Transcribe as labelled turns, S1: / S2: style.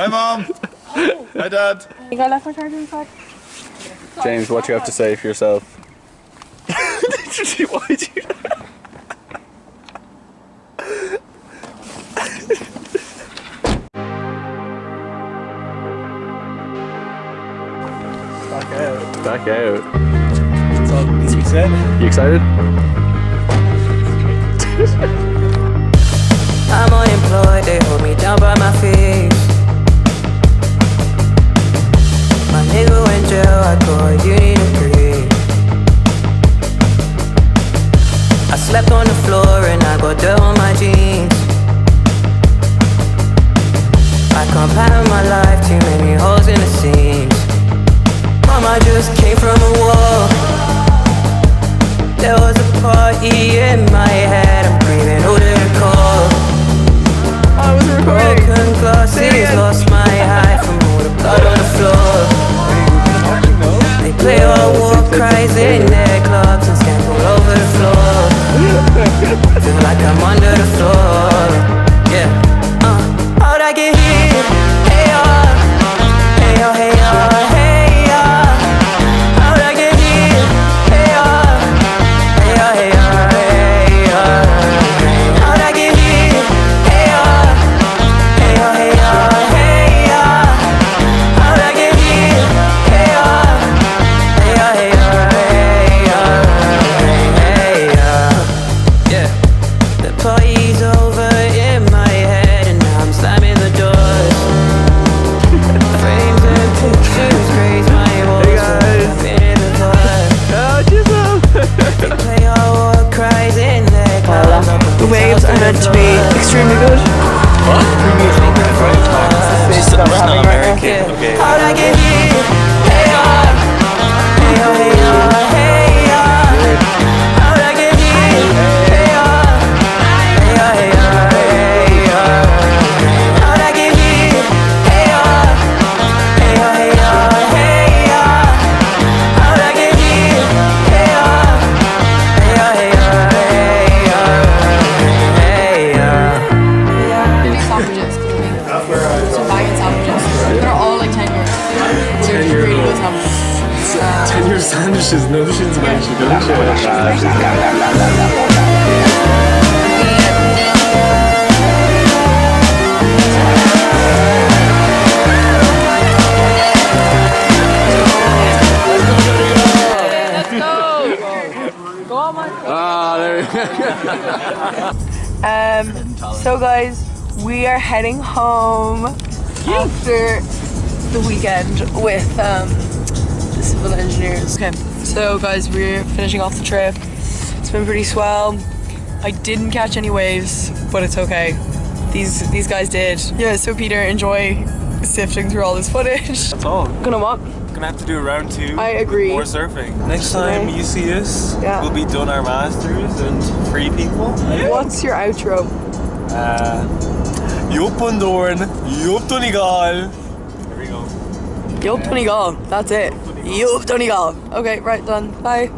S1: Hi, Mom. Hi, Dad.
S2: You got left my charger inside?
S3: James, what you have to say for yourself? Why'd you...
S1: Back out.
S3: Back out.
S1: That's all that needs to be said.
S3: You excited?
S4: I'm unemployed, they hold me down by my feet. My nigga in jail, I call you need to breathe. I slept on the floor and I got dirt on my jeans. I can't pattern my life, too many holes in the seams. Mama just came from a war. There was a party in my head, I'm breathing out the recall.
S3: I was recording.
S4: Broken glasses, lost my eye from all the blood on the floor. They play all war cries in their clubs and stamp all over the floor. Feel like I'm under the floor. Yeah. How'd I get here? Hey hey hey hey how'd I get here? Hey hey hey hey how'd I get here? Hey hey hey hey how'd I get here? Hey hey yeah. The party's over in my head and now I'm slamming the doors. Frames and pictures graze my walls. I've been in the they play all war cries in their clubs.
S2: The waves are meant to be extremely good.
S3: What?
S2: It's that we're having right now.
S3: Okay.
S4: How'd I get here? Hey hey hey how'd I get here? Hey hey hey how'd I get here? Hey hey hey how'd I get here? Hey
S2: Sandwiches. Some banging sandwiches. They're all like 10 euros. They're really good sandwiches.
S1: 10 year sandwiches. No, this shit's actually delicious.
S2: So guys, we are heading home after the weekend with the civil engineers. Okay, so guys, we're finishing off the trip. It's been pretty swell. I didn't catch any waves, but it's okay. These guys did. Yeah, so Peter, enjoy sifting through all this footage.
S1: That's all.
S2: Gonna what?
S1: Gonna have to do a round 2.
S2: I agree.
S1: More surfing. Next time you see us,
S2: Yeah.
S1: we'll be done our masters and free people.
S2: What's your outro?
S1: Job und Dorn, Job Donegal. There we go.
S2: Job Donegal. That's it. Job Donegal. Okay, right, done. Bye.